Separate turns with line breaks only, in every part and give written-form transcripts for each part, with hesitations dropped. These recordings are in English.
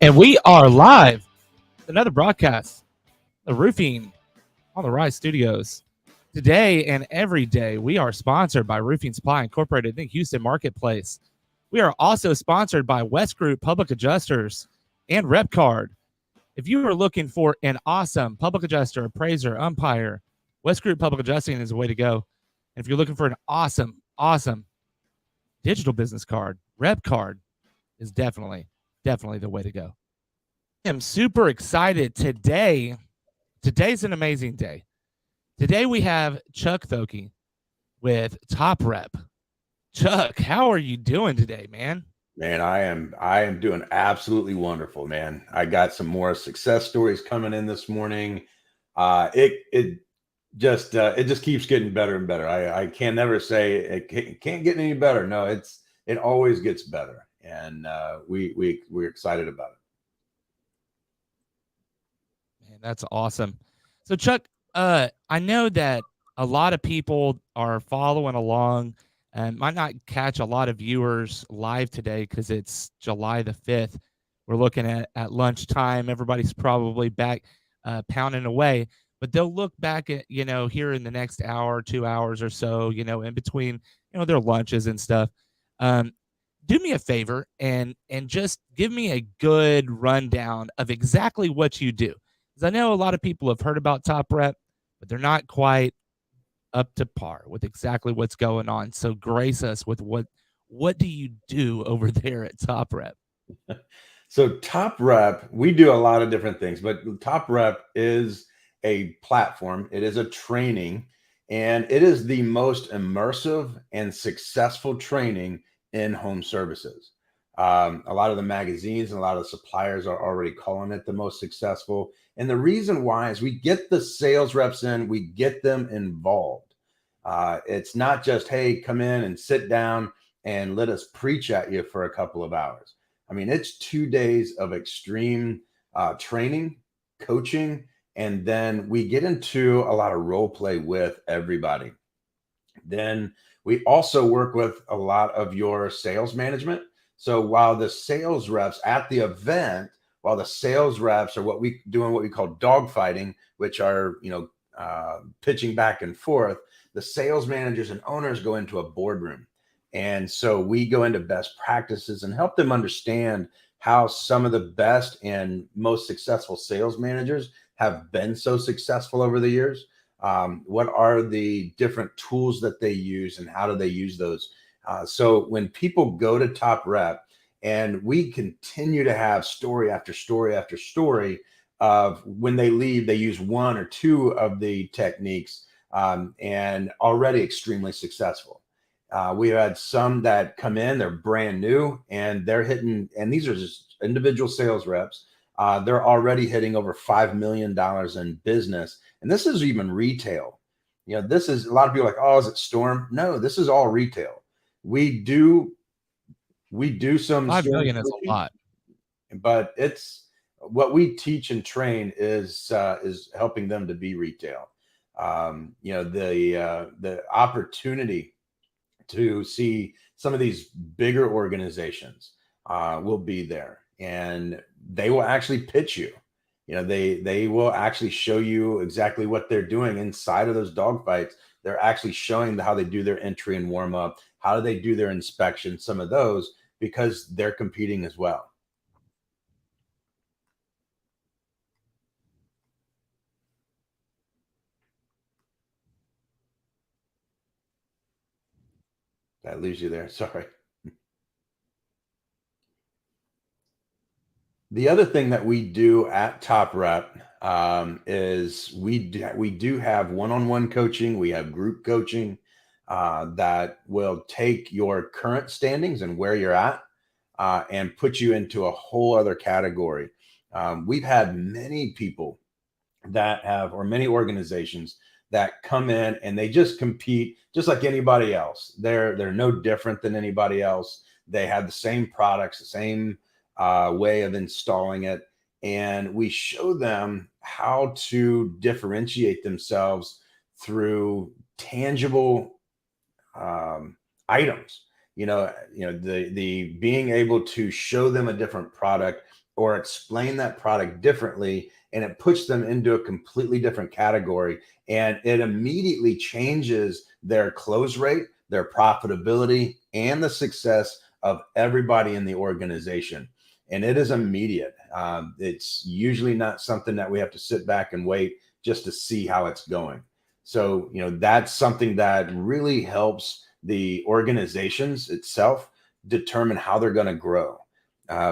And we are live. Another broadcast. The Roofing on the Rise Studios. Today and every day, we are sponsored by Roofing Supply Incorporated in the Houston Marketplace. We are also sponsored by West Group Public Adjusters and RepCard. If you are looking for an awesome public adjuster, appraiser, umpire, West Group Public Adjusting is the way to go. And if you're looking for an awesome digital business card, RepCard is definitely the way to go. I am super excited today. Today's an amazing day. Today we have Chuck Thokey with Top Rep. Chuck, how are you doing today, man?
Man, I am doing absolutely wonderful, man. I got some more success stories coming in this morning. It just keeps getting better and better. I can never say it can't get any better. No, it always gets better, and we're excited about it.
Man, that's awesome. So, Chuck, I know that a lot of people are following along and might not catch a lot of viewers live today because it's July the 5th. We're looking at lunchtime. Everybody's probably back pounding away, but they'll look back at, here in the next hour, 2 hours or so, in between, their lunches and stuff. Do me a favor and just give me a good rundown of exactly what you do. Because I know a lot of people have heard about Top Rep, but they're not quite up to par with exactly what's going on. So grace us with what do you do over there at Top Rep?
So Top Rep, we do a lot of different things, but Top Rep is a platform. It is a training, and it is the most immersive and successful training in home services. A lot of the magazines and a lot of the suppliers are already calling it the most successful. And the reason why is we get the sales reps in, we get them involved. It's not just, hey, come in and sit down and let us preach at you for a couple of hours. I mean, it's 2 days of extreme training, coaching, and then we get into a lot of role play with everybody. Then we also work with a lot of your sales management. So while the sales reps at the event, while the sales reps are what we call dogfighting, which are, pitching back and forth, the sales managers and owners go into a boardroom. And so we go into best practices and help them understand how some of the best and most successful sales managers have been so successful over the years. What are the different tools that they use and how do they use those? So when people go to Top Rep, and we continue to have story after story after story of when they leave, they use one or two of the techniques and already extremely successful. We've had some that come in, they're brand new, and they're hitting, and these are just individual sales reps. They're already hitting over $5 million in business. And this is even retail. This is a lot of people like, oh, is it storm? No, this is all retail. We do some
5 million is a lot,
but it's what we teach and train is helping them to be retail. The opportunity to see some of these bigger organizations will be there, and they will actually pitch you. They will actually show you exactly what they're doing inside of those dogfights. They're actually showing how they do their entry and warm up, how do they do their inspection, some of those, because they're competing as well. That leaves you there. Sorry. The other thing that we do at Top Rep is we do have one-on-one coaching. We have group coaching that will take your current standings and where you're at and put you into a whole other category. We've had many people or many organizations that come in and they just compete just like anybody else. They're no different than anybody else. They have the same products, the same way of installing it. And we show them how to differentiate themselves through tangible items. The being able to show them a different product or explain that product differently, and it puts them into a completely different category, and it immediately changes their close rate, their profitability, and the success of everybody in the organization. And it is immediate. It's usually not something that we have to sit back and wait just to see how it's going. So, that's something that really helps the organizations itself determine how they're going to grow.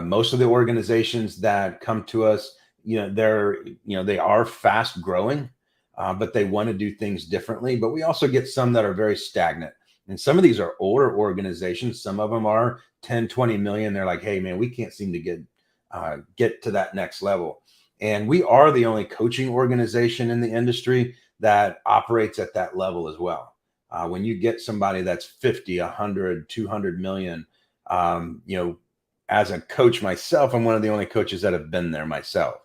Most of the organizations that come to us, they are fast growing, but they want to do things differently. But we also get some that are very stagnant. And some of these are older organizations. Some of them are 10, 20 million. They're like, hey, man, we can't seem to get to that next level. And we are the only coaching organization in the industry that operates at that level as well. When you get somebody that's 50, 100, 200 million, as a coach myself, I'm one of the only coaches that have been there myself.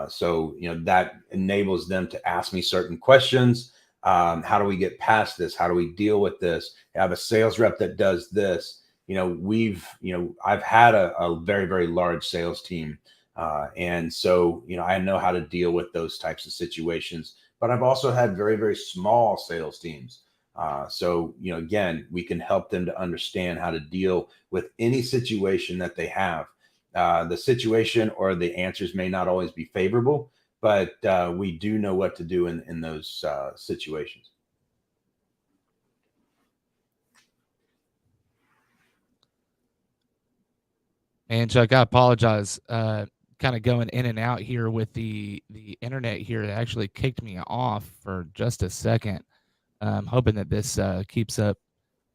So that enables them to ask me certain questions. How do we get past this? How do we deal with this? I have a sales rep that does this. I've had a very, very large sales team. And so, I know how to deal with those types of situations, but I've also had very, very small sales teams. So, again, we can help them to understand how to deal with any situation that they have. The situation or the answers may not always be favorable, but we do know what to do in those situations.
And Chuck, I apologize. Kind of going in and out here with the internet here. It actually kicked me off for just a second. I'm hoping that this keeps up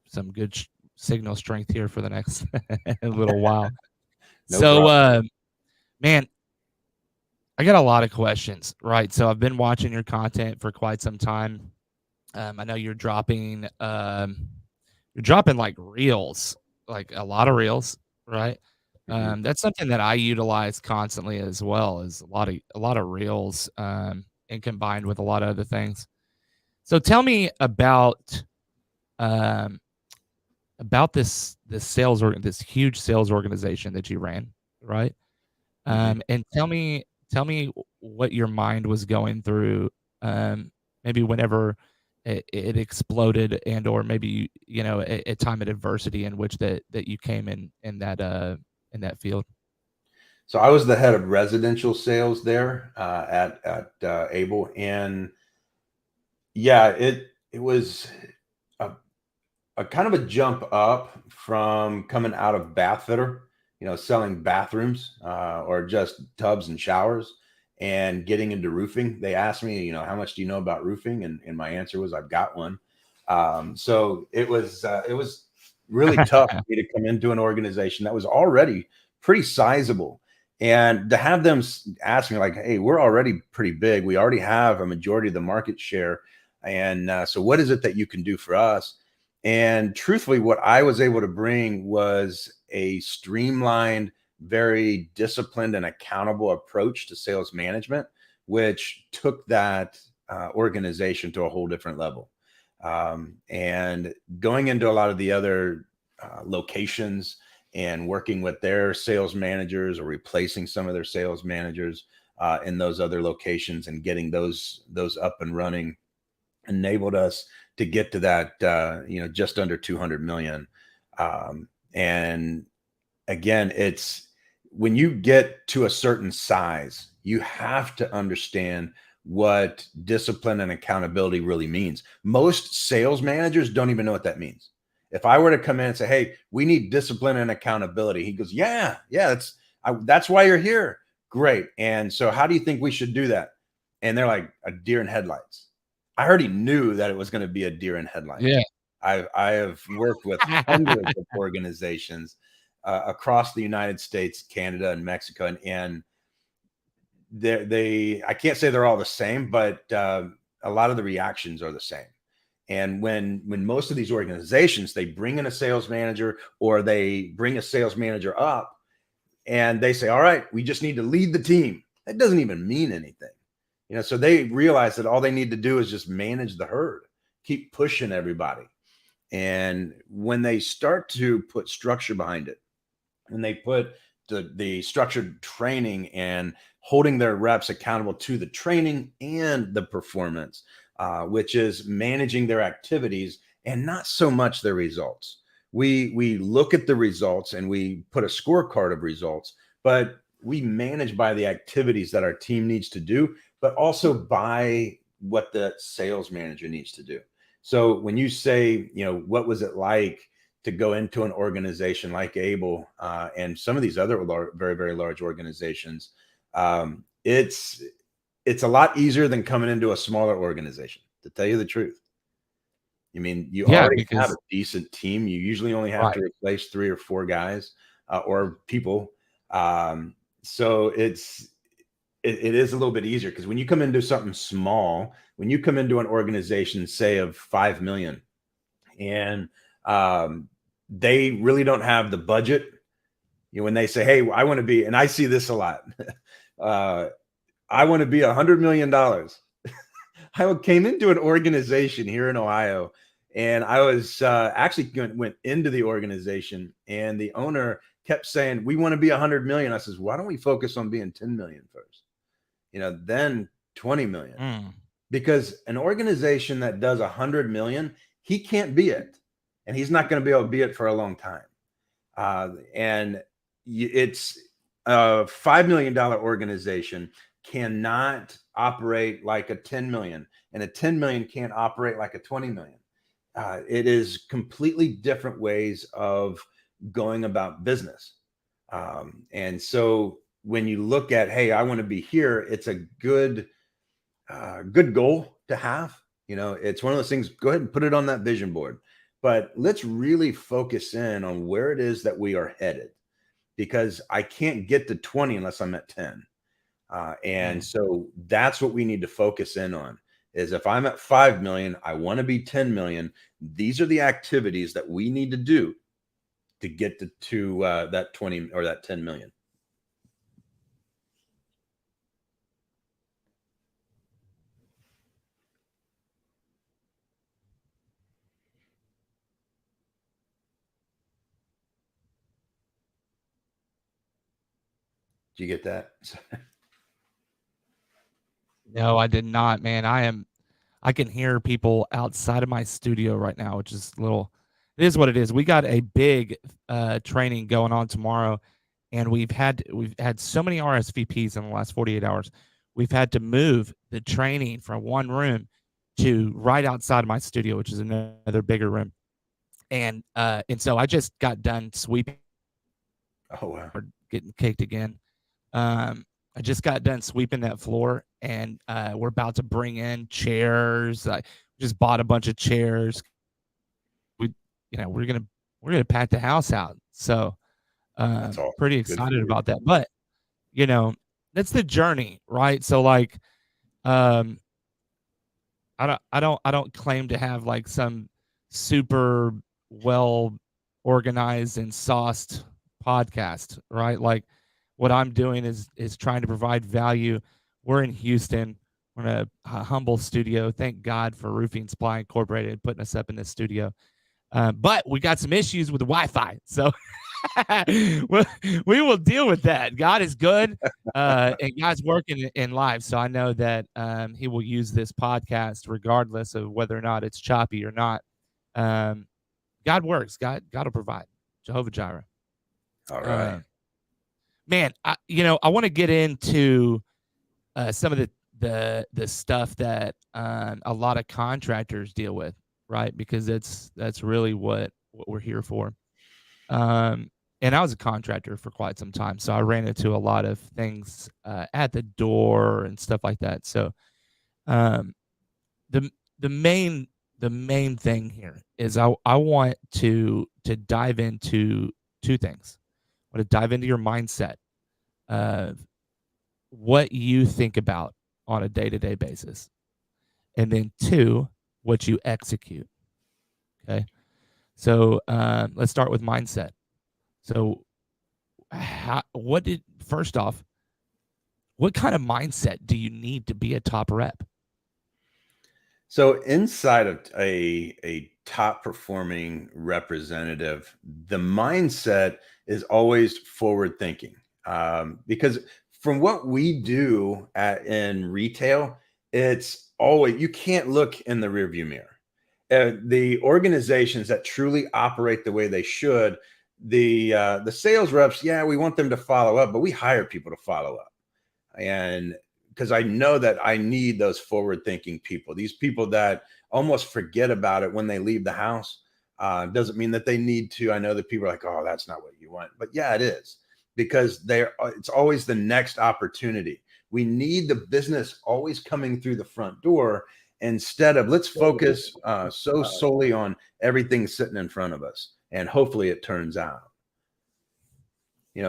some good signal strength here for the next little while.
No
So,
problem.
man, I got a lot of questions, right? So I've been watching your content for quite some time. I know you're dropping like reels, like a lot of reels, right?
Mhm.
That's something that I utilize constantly as well, is a lot of reels, and combined with a lot of other things. So tell me um, about this huge sales organization that you ran, right?
Mhm.
And tell me what your mind was going through, maybe whenever it exploded, and or maybe a time of adversity in which that you came in that field.
So I was the head of residential sales there at Able, and yeah, it was a, a kind of a jump up from coming out of bath fitter, selling bathrooms or just tubs and showers, and getting into roofing. They asked me, how much do you know about roofing? And my answer was, I've got one. So it was really tough for me to come into an organization that was already pretty sizable. And to have them ask me like, hey, we're already pretty big. We already have a majority of the market share. And so what is it that you can do for us? And truthfully, what I was able to bring was a streamlined, very disciplined and accountable approach to sales management, which took that organization to a whole different level. And going into a lot of the other locations and working with their sales managers or replacing some of their sales managers in those other locations and getting those up and running enabled us to get to that just under 200 million. And again, it's when you get to a certain size, you have to understand what discipline and accountability really means. Most sales managers don't even know what that means. If I were to come in and say, hey, we need discipline and accountability, he goes, yeah, that's why you're here. Great. And so how do you think we should do that? And they're like, a deer in headlights. I already knew that it was going to be a deer in headlights.
Yeah.
I have worked with hundreds of organizations across the United States, Canada, and Mexico, and I can't say they're all the same, but a lot of the reactions are the same. And when most of these organizations, they bring in a sales manager or they bring a sales manager up and they say, all right, we just need to lead the team. That doesn't even mean anything. So they realize that all they need to do is just manage the herd, keep pushing everybody. And when they start to put structure behind it, and they put the structured training and holding their reps accountable to the training and the performance, which is managing their activities and not so much their results. We look at the results and we put a scorecard of results, but we manage by the activities that our team needs to do, but also by what the sales manager needs to do. So when you say, what was it like to go into an organization like Able and some of these other very, very large organizations, it's a lot easier than coming into a smaller organization, to tell you the truth. I mean, you already have a decent team. You usually only have to replace 3 or 4 guys or people. So it is a little bit easier, because when you come into something small, when you come into an organization, say of 5 million, and they really don't have the budget, when they say, hey, I want to be, and I see this a lot, I want to be $100 million. I came into an organization here in Ohio, and I was actually went into the organization, and the owner kept saying, we want to be 100 million. I says, why don't we focus on being 10 million first? Then 20 million. Because an organization that does 100 million, he can't be it. And he's not going to be able to be it for a long time. And it's a $5 million organization cannot operate like a 10 million, and a 10 million can't operate like a 20 million. It is completely different ways of going about business. And so when you look at, hey, I want to be here, it's a good goal to have. It's one of those things, go ahead and put it on that vision board, but let's really focus in on where it is that we are headed, because I can't get to 20 unless I'm at 10. And so that's what we need to focus in on, is if I'm at 5 million, I want to be 10 million. These are the activities that we need to do to get to that 20 or that 10 million. Did you get that?
No, I did not, man. I can hear people outside of my studio right now, which is it is what it is. We got a big training going on tomorrow, and we've had so many RSVPs in the last 48 hours. We've had to move the training from one room to right outside of my studio, which is another bigger room. And so I just got done sweeping.
Oh, wow.
Getting kicked again. I just got done sweeping that floor, and we're about to bring in chairs. I just bought a bunch of chairs. We're gonna pack the house out. So
That's awesome.
Pretty excited about that. But that's the journey, right? So like, I don't claim to have like some super well organized and sauced podcast, right? Like, what I'm doing is trying to provide value. We're in Houston. We're in a humble studio. Thank God for Roofing Supply Incorporated putting us up in this studio. But we got some issues with the Wi-Fi, so we will deal with that. God is good, and God's working in life. So I know that He will use this podcast regardless of whether or not it's choppy or not. God works. God will provide. Jehovah Jireh.
All right.
Man, I want to get into some of the stuff that a lot of contractors deal with, right? Because that's really what we're here for. And I was a contractor for quite some time, so I ran into a lot of things at the door and stuff like that. So the main thing here is I want to dive into 2 things. I want to dive into your mindset of what you think about on a day-to-day basis. And then 2, what you execute. Okay. So let's start with mindset. So first off, what kind of mindset do you need to be a top rep?
So inside of a top performing representative, the mindset is always forward thinking. Because from what we do in retail, it's always, you can't look in the rearview mirror. The organizations that truly operate the way they should, the sales reps, yeah, we want them to follow up, but we hire people to follow up. And because I know that I need those forward thinking people, these people that almost forget about it when they leave the house. Doesn't mean that they need to. I know that people are like, oh, that's not what you want. But yeah, it is, because it's always the next opportunity. We need the business always coming through the front door, instead of let's focus so solely on everything sitting in front of us. And hopefully it turns out.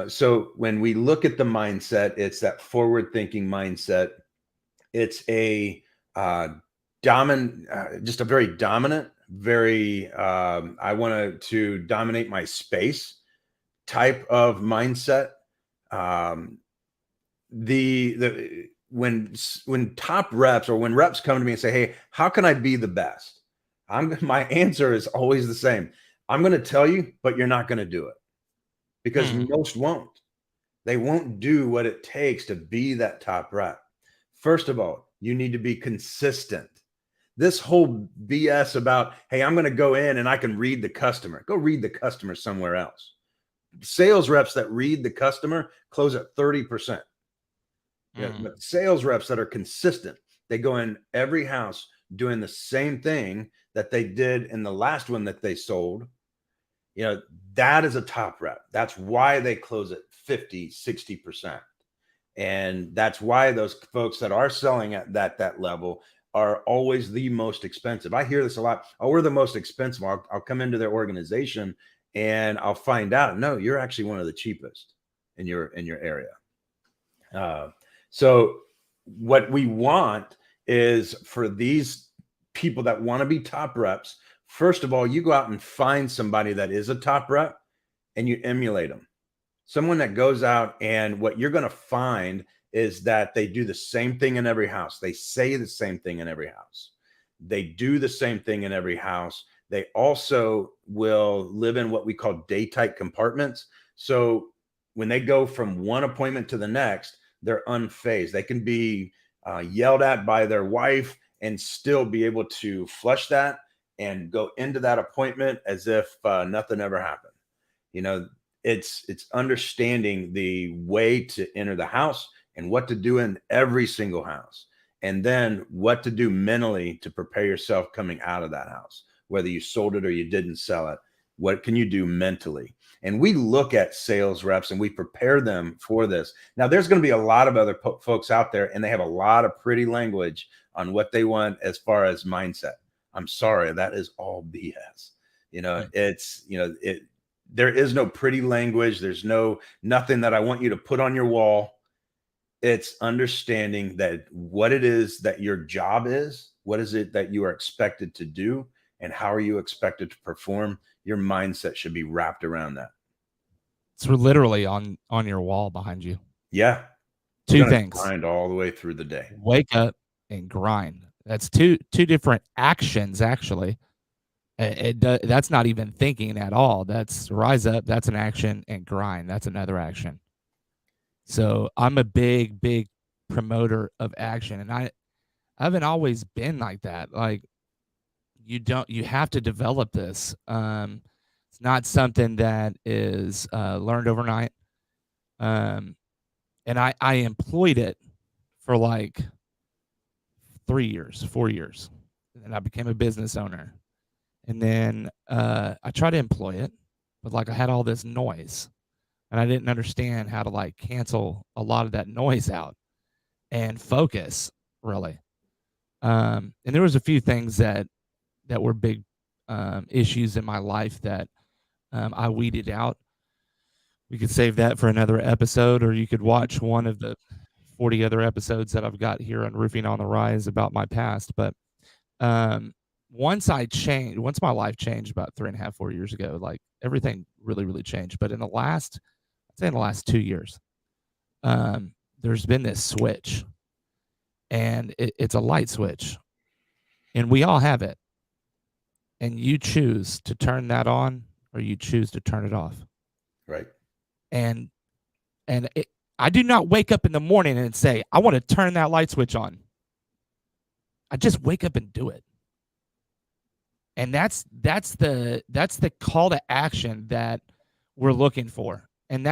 So when we look at the mindset, it's that forward thinking mindset. It's a just a very dominant, very I want to dominate my space type of mindset. When top reps, or when reps come to me and say, hey, how can I be the best? My answer is always the same. I'm going to tell you, but you're not going to do it, because most won't. They won't do what it takes to be that top rep. First of all, you need to be consistent. This whole BS about, hey, I'm going to go in and I can read the customer. Go read the customer somewhere else. Sales reps that read the customer close at 30%. But sales reps that are consistent, they go in every house doing the same thing that they did in the last one that they sold. That is a top rep. That's why they close at 50, 60%. And that's why those folks that are selling at that level are always the most expensive. I hear this a lot. Oh, we're the most expensive. I'll come into their organization and I'll find out, no, you're actually one of the cheapest in your area. So what we want is for these people that want to be top reps, first of all, you go out and find somebody that is a top rep and you emulate them. Someone that goes out, and what you're going to find is that they do the same thing in every house. They say the same thing in every house. They do the same thing in every house. They also will live in what we call day-type compartments. So when they go from one appointment to the next, they're unfazed. They can be yelled at by their wife and still be able to flush that and go into that appointment as if nothing ever happened. It's understanding the way to enter the house and what to do in every single house, and then what to do mentally to prepare yourself coming out of that house, whether you sold it or you didn't sell it. What can you do mentally? And we look at sales reps and we prepare them for this. Now, there's going to be a lot of other folks out there, and they have a lot of pretty language on what they want as far as mindset. I'm sorry, that is all BS. There is no pretty language. There's nothing that I want you to put on your wall. It's understanding that what it is that your job is, what is it that you are expected to do, and how are you expected to perform. Your mindset should be wrapped around that.
It's literally on your wall behind you.
Yeah.
Two things.
Grind all the way through the day.
Wake up and grind. That's two different actions, actually. That's not even thinking at all. That's rise up. That's an action, and grind. That's another action. So I'm a big promoter of action, and I haven't always been like that. Like, you have to develop this. It's not something that is learned overnight. And I employed it for like 3 years, 4 years, and I became a business owner. And then I tried to employ it, but like I had all this noise, and I didn't understand how to like cancel a lot of that noise out and focus, really. And there was a few things that were big issues in my life that I weeded out. We could save that for another episode, or you could watch one of the 40 other episodes that I've got here on Roofing on the Rise about my past. But once my life changed about 3.5, 4 years ago, like everything really changed. But in the last 2 years, there's been this switch, and it's a light switch, and we all have it. and you choose to turn that on or you choose to turn it off.
Right.
And I do not wake up in the morning and say, I want to turn that light switch on. I just wake up and do it. And that's the call to action that we're looking for. And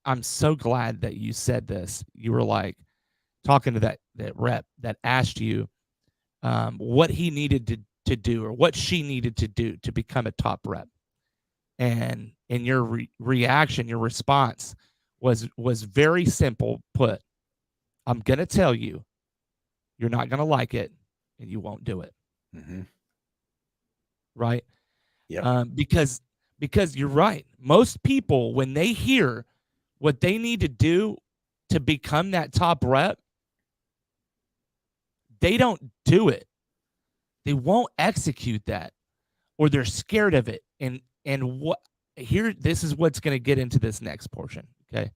I'm so glad that you said this. You were like talking to that rep that asked you what he needed to do or what she needed to do to become a top rep. And in your reaction, your response was very simple put. I'm going to tell you, you're not going to like it, and you won't do it.
Mm-hmm.
Right?
Yeah.
Because you're right. Most people, when they hear what they need to do to become that top rep, they don't do it. They won't execute that, or they're scared of it. And this is what's going to get into this next portion. Okay.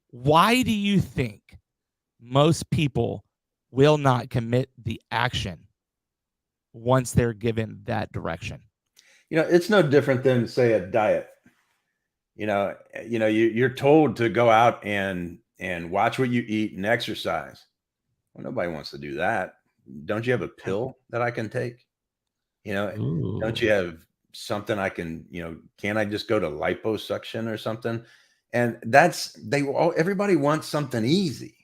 Why do you think most people will not commit the action once they're given that direction?
It's no different than, say, a diet. You're told to go out and watch what you eat and exercise. Well, nobody wants to do that. Don't you have a pill that I can take? Don't you have something I can, can I just go to liposuction or something? And everybody wants something easy.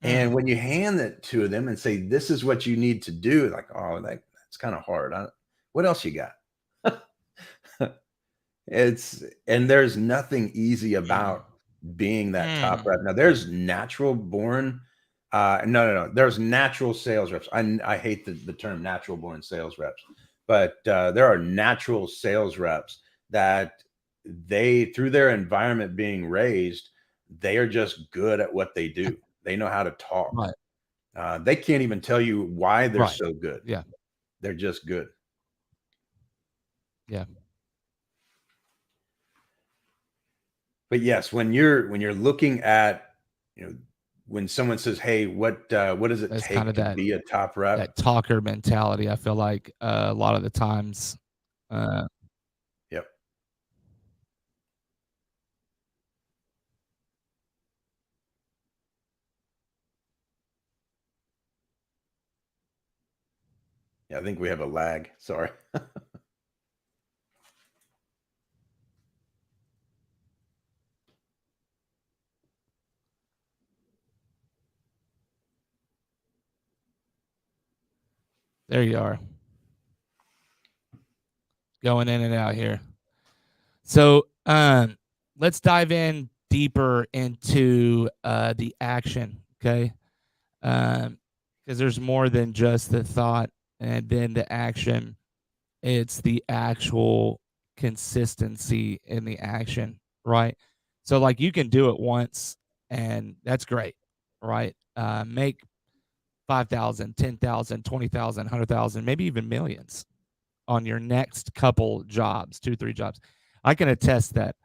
And when you hand it to them and say, this is what you need to do, like, oh, that's kind of hard. What else you got? And there's nothing easy about being that top rep. Now there's natural born, no. There's natural sales reps. I hate the term natural born sales reps, but there are natural sales reps that through their environment being raised, they are just good at what they do. They know how to talk.
Right.
They can't even tell you why they're so good.
Yeah.
They're just good.
Yeah.
But yes, when you're looking at, when someone says, "Hey, what does it take to be a top rep?"
That talker mentality. I feel like a lot of the times.
Yep. Yeah, I think we have a lag. Sorry.
There you are. Going in and out here. So let's dive in deeper into the action, okay? Because there's more than just the thought and then the action. It's the actual consistency in the action, right? So like you can do it once and that's great, right? Make 5,000, 10,000, 20,000, 100,000, maybe even millions on your next couple jobs, 2-3 jobs. I can attest that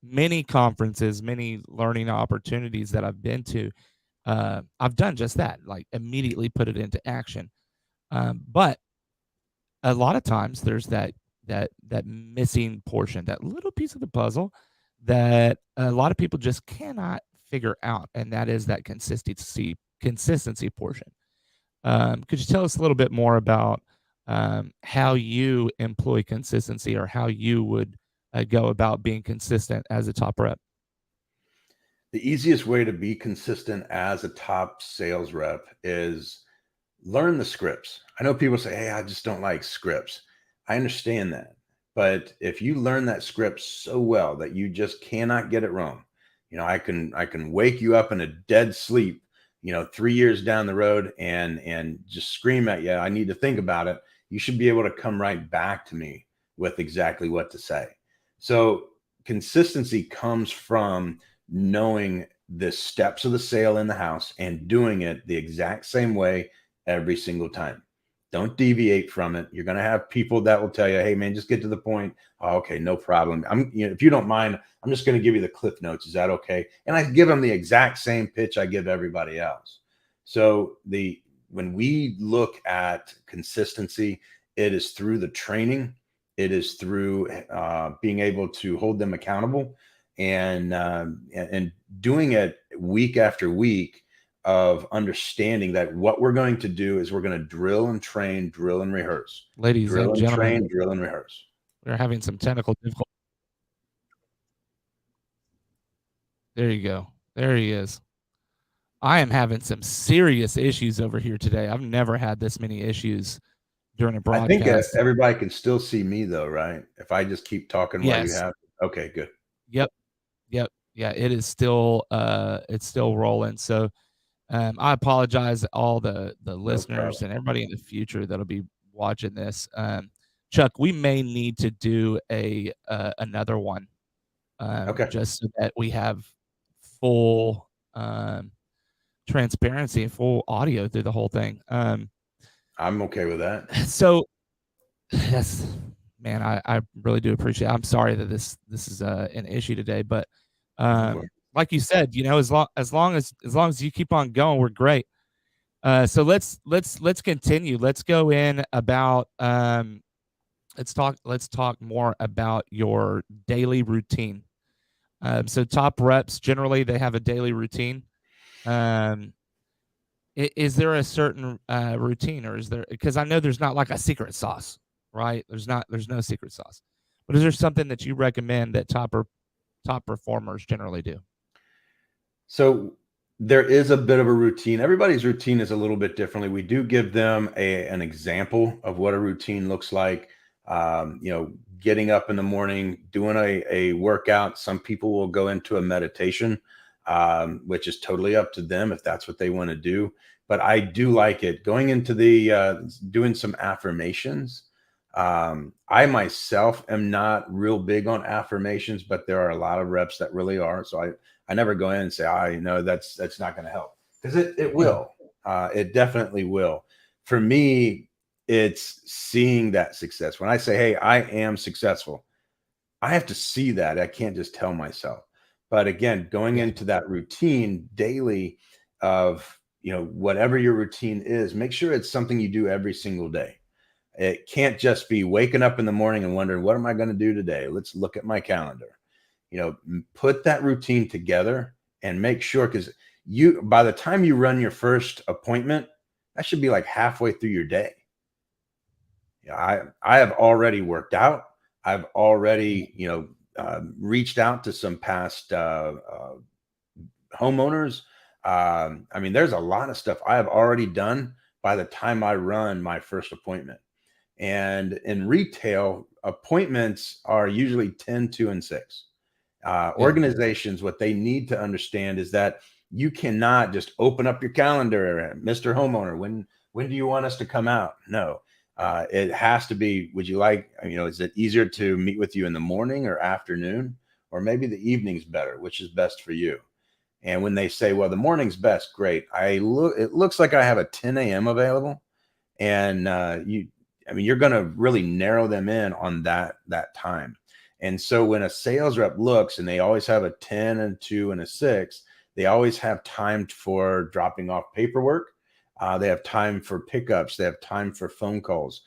many conferences, many learning opportunities that I've been to, I've done just that, like immediately put it into action. But a lot of times there's that missing portion, that little piece of the puzzle that a lot of people just cannot figure out, and that is that consistency portion. Could you tell us a little bit more about how you employ consistency, or how you would go about being consistent as a top rep?
The easiest way to be consistent as a top sales rep is learn the scripts. I know people say, "Hey, I just don't like scripts." I understand that. But if you learn that script so well that you just cannot get it wrong, I can wake you up in a dead sleep, 3 years down the road and just scream at you, "I need to think about it." You should be able to come right back to me with exactly what to say. So consistency comes from knowing the steps of the sale in the house and doing it the exact same way every single time. Don't deviate from it. You're going to have people that will tell you, "Hey man, just get to the point." "Oh, okay, no problem. If you don't mind, I'm just going to give you the cliff notes. Is that okay?" And I give them the exact same pitch I give everybody else. So when we look at consistency, it is through the training, it is through being able to hold them accountable, and doing it week after week, of understanding that what we're going to do is we're going to drill and train, drill and rehearse,
Ladies
drill
and
and
gentlemen,
train, drill and rehearse.
we're having some technical difficulty. There you go. There he is. I am having some serious issues over here today. I've never had this many issues during a
I think
broadcast.
everybody can still see me though, right? If I just keep talking while you
Yes.
have, okay, good.
Yep. Yep. Yeah, it is still it's still rolling. So I apologize to all the
No
listeners
problem.
and everybody in the future that'll be watching this. Chuck, we may need to do a another one,
Okay.
just so that we have full transparency and full audio through the whole thing.
I'm okay with that.
So yes, man, I really do appreciate it. I'm sorry that this is an issue today, but like you said, you know, as long as you keep on going, we're great. So let's continue. Let's go in about let's talk more about your daily routine. So top reps generally they have a daily routine. Um, is there a certain routine, or is there, because I know there's not like a secret sauce, right? There's no secret sauce. But is there something that you recommend that top performers generally do?
So there is a bit of a routine. Everybody's routine is a little bit differently. We do give them an example of what a routine looks like. Getting up in the morning, doing a workout. Some people will go into a meditation, which is totally up to them if that's what they want to do. But I do like it going into the doing some affirmations. I myself am not real big on affirmations, but there are a lot of reps that really are. So I never go in and say, I know that's not going to help, because it
Yeah.
will. It definitely will. For me, it's seeing that success. When I say, hey, I am successful, I have to see that. I can't just tell myself. But again, going
Yeah.
into that routine daily of, whatever your routine is, make sure it's something you do every single day. It can't just be waking up in the morning and wondering, what am I going to do today? Let's look at my calendar. Put that routine together and make sure, because by the time you run your first appointment, that should be like halfway through your day. I have already worked out. I've already, reached out to some past homeowners. There's a lot of stuff I have already done by the time I run my first appointment. And in retail, appointments are usually 10, 2, and 6.
Yeah.
Organizations, what they need to understand is that you cannot just open up your calendar, Mr. Homeowner. When do you want us to come out? No, it has to be. Would you like? Is it easier to meet with you in the morning or afternoon, or maybe the evening's better? Which is best for you? And when they say, well, the morning's best, great. It looks like I have a 10 a.m. available, and you're going to really narrow them in on that time. And so when a sales rep looks and they always have a 10 and 2 and a 6, they always have time for dropping off paperwork. They have time for pickups. They have time for phone calls.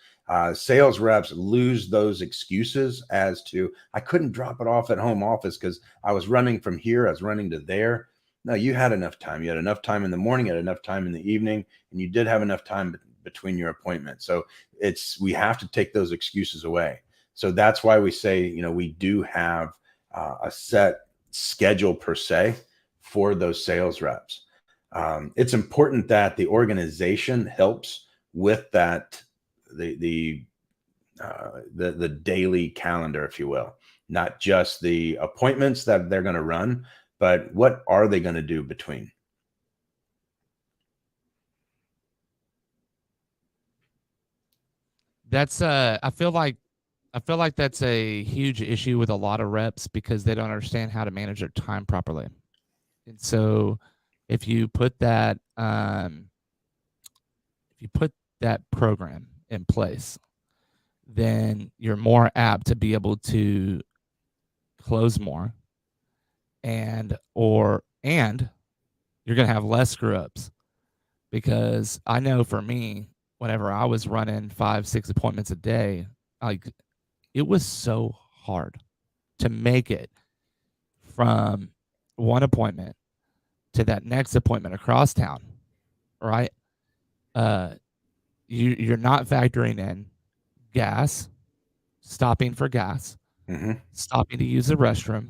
Sales reps lose those excuses as to, I couldn't drop it off at home office because I was running from here, I was running to there. No, you had enough time. You had enough time in the morning, you had enough time in the evening, and you did have enough time between your appointments. So we have to take those excuses away. So that's why we say, we do have a set schedule per se for those sales reps. It's important that the organization helps with that, the daily calendar, if you will, not just the appointments that they're going to run, but what are they going to do between.
That's I feel like that's a huge issue with a lot of reps because they don't understand how to manage their time properly. And so if you put that program in place, then you're more apt to be able to close more, and you're going to have less screw ups, because I know for me, whenever I was running 5, 6 appointments a day, like it was so hard to make it from one appointment to that next appointment across town, right? Uh, you're not factoring in gas, stopping for gas,
Mm-hmm.
stopping to use the restroom,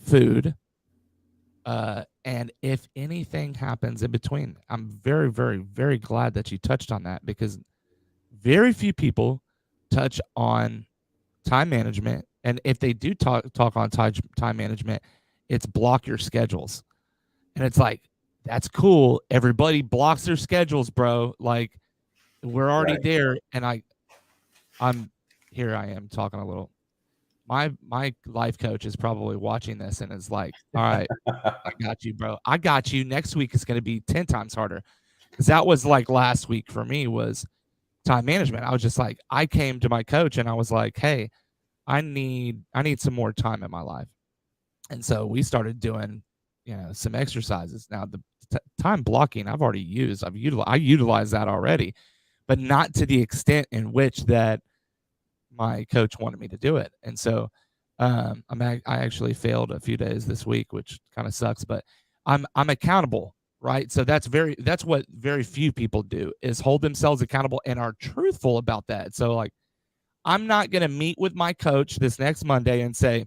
food, and if anything happens in between. I'm very, very, very glad that you touched on that because very few people touch on time management. And if they do talk on time management, it's block your schedules. And it's like, that's cool. Everybody blocks their schedules, bro. Like we're already
Right.
there. And I'm here I am talking a little. My life coach is probably watching this and is like, all right, I got you, bro. I got you. Next week is going to be 10 times harder. Because that was like last week for me was time management. I was just like, I came to my coach and I was like, hey, I need some more time in my life. And so we started doing, some exercises. Now the time blocking I've already used. I utilize that already, but not to the extent in which that my coach wanted me to do it. And so I actually failed a few days this week, which kind of sucks, but I'm accountable, right? So that's what very few people do is hold themselves accountable and are truthful about that. So like I'm not going to meet with my coach this next Monday and say,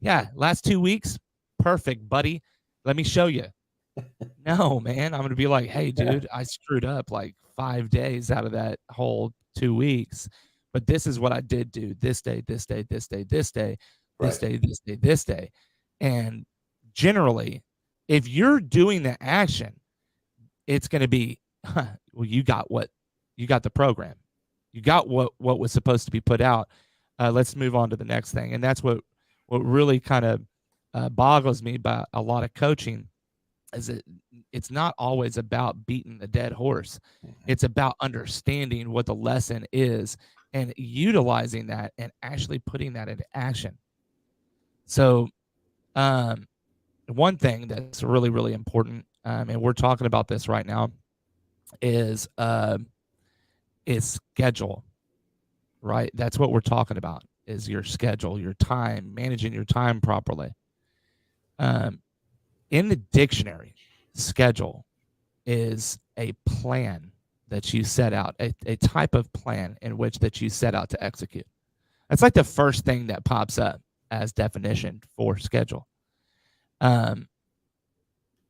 yeah, last 2 weeks, perfect, buddy. Let me show you. No, man, I'm going to be like, hey, dude, I screwed up like 5 days out of that whole 2 weeks. But this is what I did do this day, this day, this day, this day, this
Right.
day, this day, this day. And generally, if you're doing the action, it's going to be, well, you got the program. You got what was supposed to be put out. Let's move on to the next thing. And that's what really kind of boggles me about a lot of coaching is it's not always about beating the dead horse. It's about understanding what the lesson is and utilizing that and actually putting that into action. So, one thing that's really, really important, and we're talking about this right now, is schedule. Right, that's what we're talking about. Is your schedule, your time, managing your time properly. Um, in the dictionary, schedule is a plan that you set out, a type of plan in which that you set out to execute. That's like the first thing that pops up as definition for schedule. Um,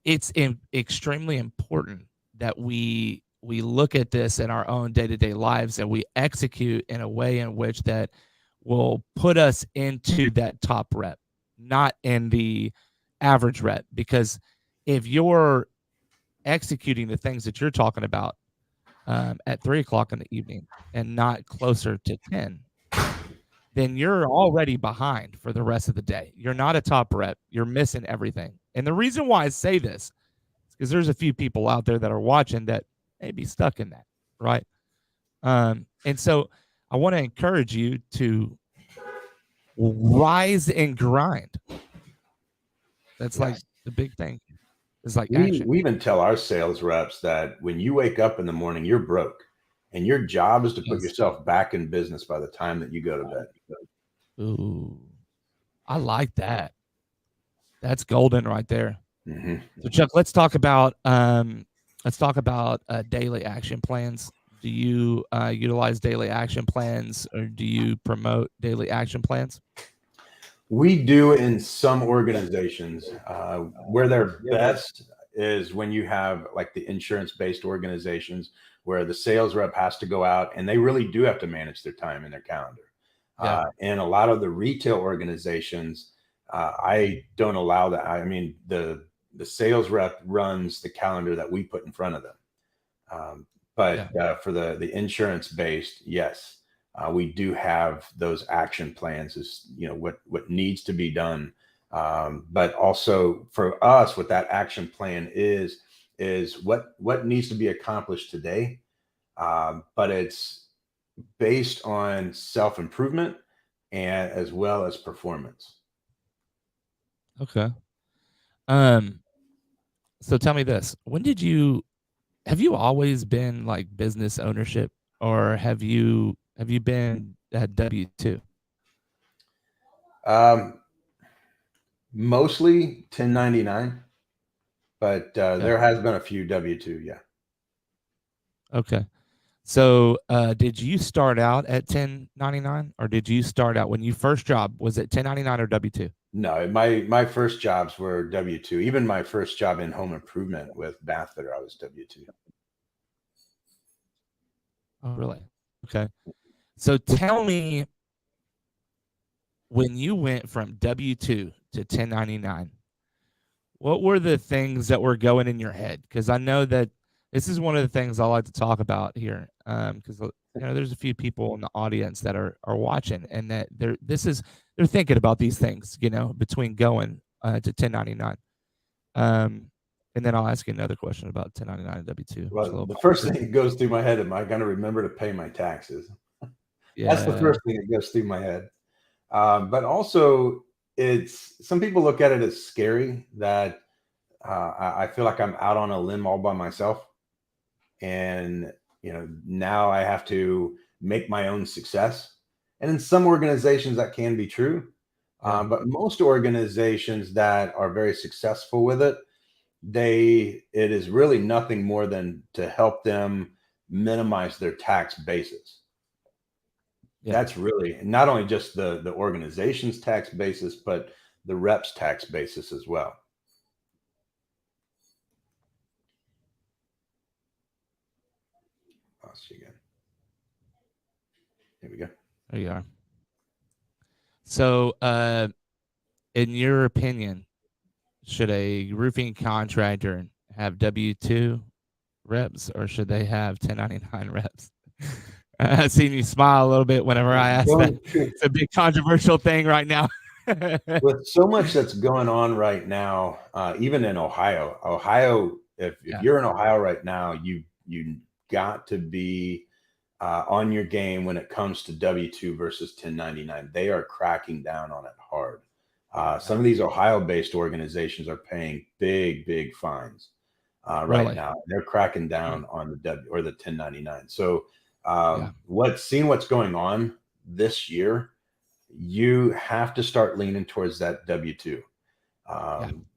it's extremely important that we look at this in our own day-to-day lives and we execute in a way in which that will put us into that top rep, not in the average rep. Because if you're executing the things that you're talking about at 3 o'clock in the evening and not closer to 10, then you're already behind for the rest of the day. You're not a top rep. You're missing everything. And the reason why I say this is because there's a few people out there that are watching that may be stuck in that, right? And so I want to encourage you to rise and grind. That's like
Yes.
the big thing. It's like
We
action.
we even tell our sales reps that when you wake up in the morning, you're broke, and your job is to put
Yes.
yourself back in business by the time that you go to bed.
Ooh, I like that. That's golden right there.
Hmm.
So Chuck, let's talk about daily action plans. Do you utilize daily action plans, or do you promote daily action plans?
We do in some organizations. Where they're best is when you have like the insurance-based organizations where the sales rep has to go out and they really do have to manage their time and their calendar.
Yeah,
And a lot of the retail organizations, I don't allow that. I mean, the sales rep runs the calendar that we put in front of them. Um,
yeah.
but for the insurance based, yes, we do have those action plans. Is what needs to be done. But also for us, what that action plan is what needs to be accomplished today. But it's based on self improvement and as well as performance.
Okay. Um. So tell me this: when did you have you always been like business ownership, or have you been at W-2?
Um, Mostly 1099, but
Yeah.
there has been a few W-2. Yeah.
Okay. So, did you start out at 1099, or did you start out when you first job, was it 1099 or W-2?
No, my first jobs were W-2. Even my first job in home improvement with bath fitter, I was W-2.
Oh, really? Okay. So tell me, when you went from W-2 to 1099, what were the things that were going in your head? Because I know that this is one of the things I like to talk about here. Because there's a few people in the audience that are watching, and that they're thinking about these things. Between going to 1099. And then I'll ask you another question about 1099 and W-2. It's a
Well,
little
the first
bit.
thing that goes through my head, am I going to remember to pay my taxes? That's the
Yeah.
first thing that goes through my head. But also, it's some people look at it as scary that I feel like I'm out on a limb all by myself, and now I have to make my own success. And in some organizations, that can be true,
Yeah.
but most organizations that are very successful with it, it is really nothing more than to help them minimize their tax basis.
Yeah.
That's really not only just the organization's tax basis, but the rep's tax basis as well. Lost you again. Here we go.
There you are. So, in your opinion, should a roofing contractor have W-2 reps, or should they have 1099 reps? I seen you smile a little bit whenever I asked that.
Going to,
It's a big controversial thing right now.
with so much that's going on right now, even in Ohio, if
Yeah.
you're in Ohio right now, you got to be on your game when it comes to W-2 versus 1099. They are cracking down on it hard.
Yeah.
Some of these Ohio-based organizations are paying big fines right
Really?
now. They're cracking
Hmm.
down on the W or the 1099. So,
Yeah.
what's going on this year, you have to start leaning towards that W-2.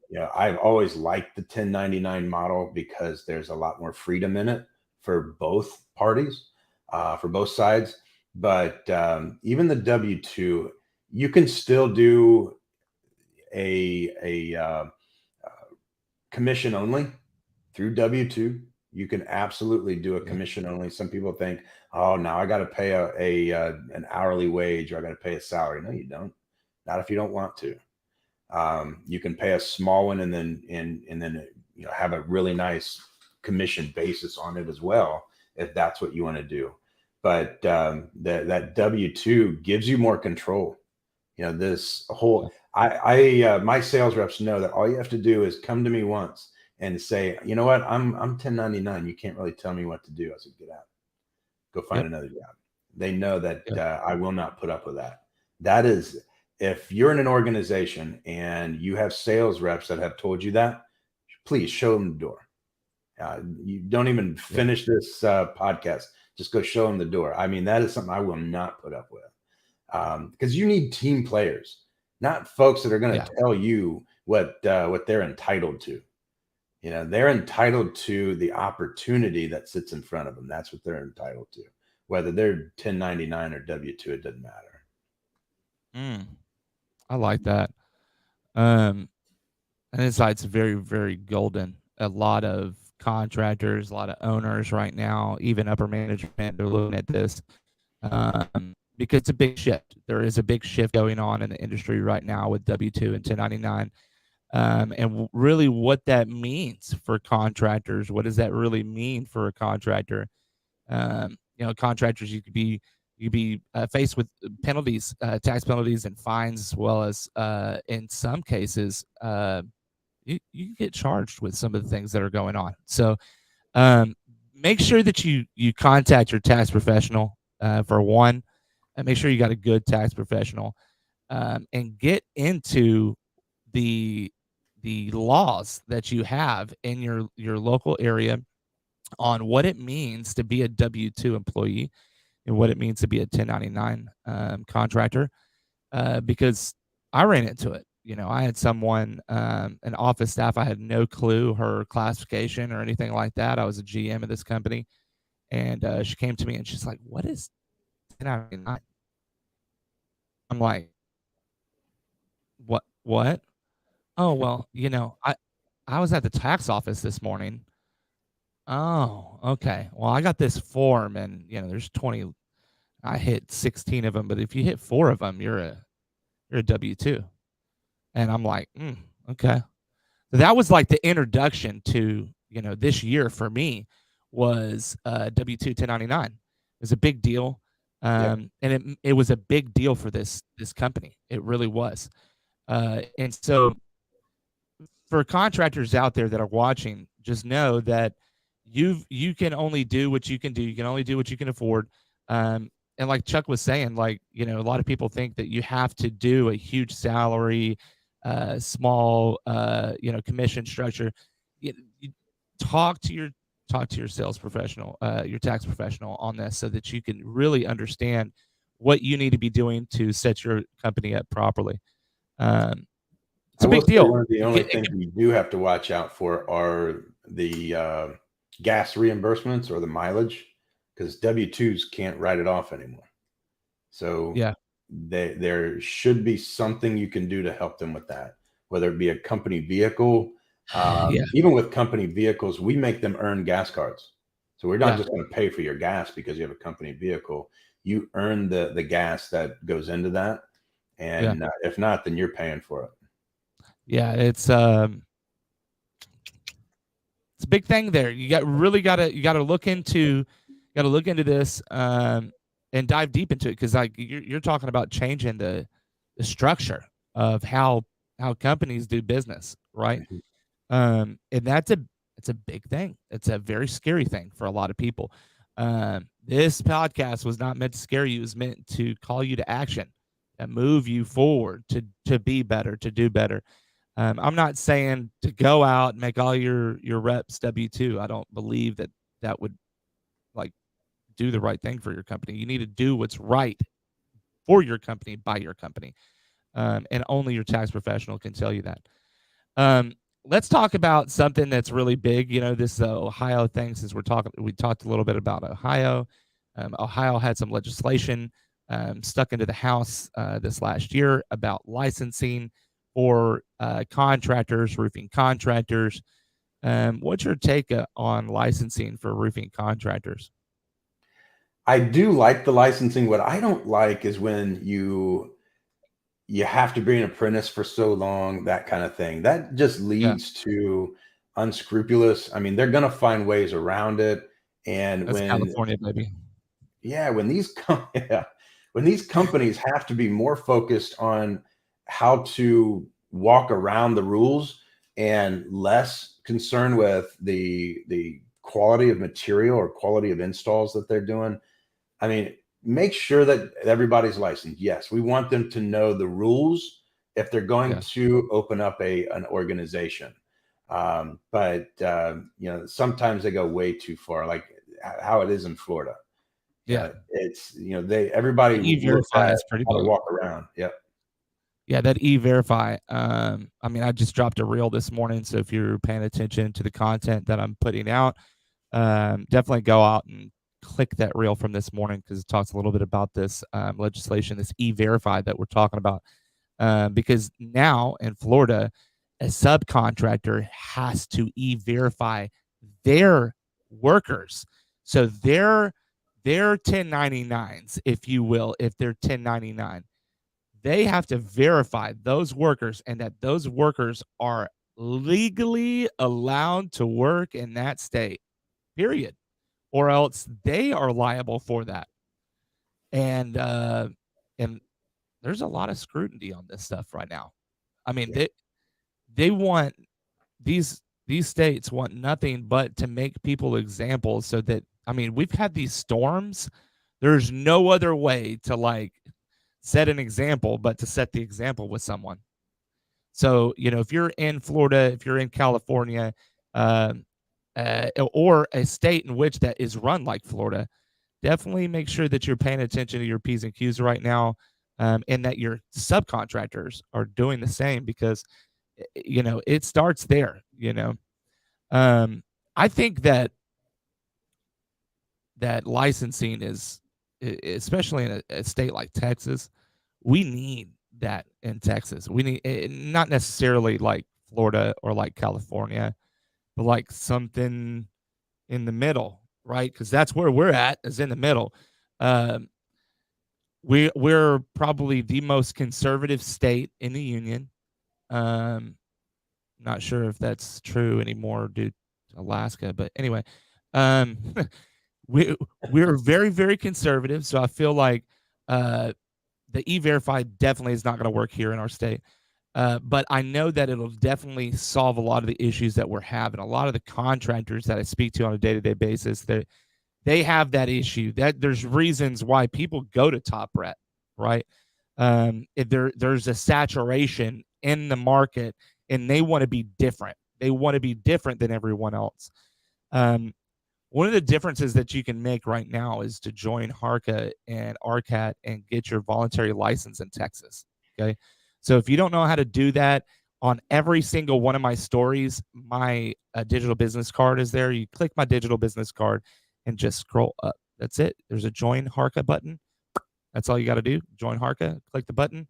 Yeah.
I've always liked the 1099 model because there's a lot more freedom in it for both parties, for both sides. But even the W-2, you can still do a commission only through W-2. You can absolutely do a
Yeah.
commission only. Some people think, oh, now I got to pay an hourly wage, or I got to pay a salary. No, you don't. Not if you don't want to. You can pay a small one, and then have a really nice commission basis on it as well, if that's what you want to do. But that W-2 gives you more control. This
Yeah.
whole I my sales reps know that all you have to do is come to me once and say, you know what, I'm 1099. You can't really tell me what to do. I said, get out, go find
Yep.
another job. They know that
Yep.
I will not put up with that. That is, if you're in an organization and you have sales reps that have told you that, please show them the door. You don't even
Yep.
finish this podcast. Just go show them the door. I mean, that is something I will not put up with, because you need team players, not folks that are going
Yeah.
to tell you what they're entitled to. They're entitled to the opportunity that sits in front of them. That's what they're entitled to. Whether they're 1099 or W-2, it doesn't matter.
Mm, I like that. Um, and it's very, very golden. A lot of contractors, a lot of owners right now, even upper management, they're looking at this, because it's a big shift. There is a big shift going on in the industry right now with W-2 and 1099. And really what that means for contractors. What does that really mean for a contractor? Contractors, you could be faced with penalties, tax penalties, and fines, as well as in some cases, you get charged with some of the things that are going on. So, um, make sure that you contact your tax professional, for one, and make sure you got a good tax professional, and get into the the laws that you have in your local area, on what it means to be a W-2 employee and what it means to be a 1099 contractor, because I ran into it. I had someone, an office staff, I had no clue her classification or anything like that. I was a GM of this company, and she came to me and she's like, "What is 1099?" I'm like, "What? What? Oh, well, I was at the tax office this morning. Oh, okay. Well, I got this form, and there's 20. I hit 16 of them, but if you hit 4 of them, you're a W-2." And I'm like, okay. So that was like the introduction to, this year for me was W-2 1099. It was a big deal.
Yep.
And it was a big deal for this company. It really was. And so for contractors out there that are watching, just know that you can only do what you can do. You can only do what you can afford. And like Chuck was saying, like, a lot of people think that you have to do a huge salary, small, commission structure. You talk to your sales professional, your tax professional on this, so that you can really understand what you need to be doing to set your company up properly. It's
I
a
will
big
say
deal.
one of the only things we do have to watch out for are the gas reimbursements or the mileage, because W-2s can't write it off anymore. So
Yeah.
there should be something you can do to help them with that, whether it be a company vehicle.
Yeah.
Even with company vehicles, we make them earn gas cards. So we're not
Yeah.
just going to pay for your gas because you have a company vehicle. You earn the gas that goes into that.
Yeah.
And if not, then you're paying for it.
Yeah. It's a big thing there. You gotta look into this, and dive deep into it, because like you're talking about changing the structure of how companies do business, right?
Mhm.
And it's a big thing. It's a very scary thing for a lot of people. This podcast was not meant to scare you. It was meant to call you to action and move you forward to be better, to do better. I'm not saying to go out and make all your reps W-2. I don't believe that would like do the right thing for your company. You need to do what's right for your company by your company, and only your tax professional can tell you that. Um, let's talk about something that's really big. This Ohio thing. Since we talked a little bit about Ohio. Ohio had some legislation stuck into the House this last year about licensing for contractors, roofing contractors. What's your take on licensing for roofing contractors?
I do like the licensing. What I don't like is when you have to be an apprentice for so long, that kind of thing. That just
Yeah,
leads to unscrupulous. I mean, they're going to find ways around it. And
that's California, baby.
yeah, yeah, when these companies have to be more focused on how to walk around the rules and less concerned with the quality of material or quality of installs that they're doing. I mean, make sure that everybody's licensed. Yes, we want them to know the rules if they're going
Yeah,
to open up an organization. But sometimes they go way too far, like how it is in Florida.
yeah.
It's everybody
The
looks
E-Verify
at
is pretty
how to
big.
walk around. Yep.
Yeah, that E-Verify. I mean, I just dropped a reel this morning, so if you're paying attention to the content that I'm putting out, definitely go out and click that reel from this morning, because it talks a little bit about this legislation, this E-Verify that we're talking about. Because now in Florida, a subcontractor has to E-Verify their workers. So their 1099s, if you will, if they're 1099, they have to verify those workers and that those workers are legally allowed to work in that state, period, or else they are liable for that. And there's a lot of scrutiny on this stuff right now. I mean,
Yeah.
they want these states want nothing but to make people examples, so that, I mean, we've had these storms. There's no other way to like set an example but to set the example with someone. So, if you're in Florida, if you're in California, uh, or a state in which that is run like Florida, definitely make sure that you're paying attention to your P's and Q's right now, and that your subcontractors are doing the same, because it starts there. I think that licensing is, especially in a state like Texas, we need that in Texas. We need not necessarily like Florida or like California, but like something in the middle, right? Because that's where we're at, is in the middle. Um, we're probably the most conservative state in the union. Um, Not sure if that's true anymore due to Alaska, but anyway, um, we we're very, very conservative. So I feel like the E-Verify definitely is not going to work here in our state. But I know that it'll definitely solve a lot of the issues that we're having. A lot of the contractors that I speak to on a day-to-day basis, they have that issue. That there's reasons why people go to Top Rep, right? If there's a saturation in the market, and they want to be different. They want to be different than everyone else. One of the differences that you can make right now is to join HARCA and RCAT and get your voluntary license in Texas. Okay. So if you don't know how to do that, on every single one of my stories, my digital business card is there. You click my digital business card and just scroll up. That's it. There's a join HARCA button. That's all you got to do. Join HARCA, click the button,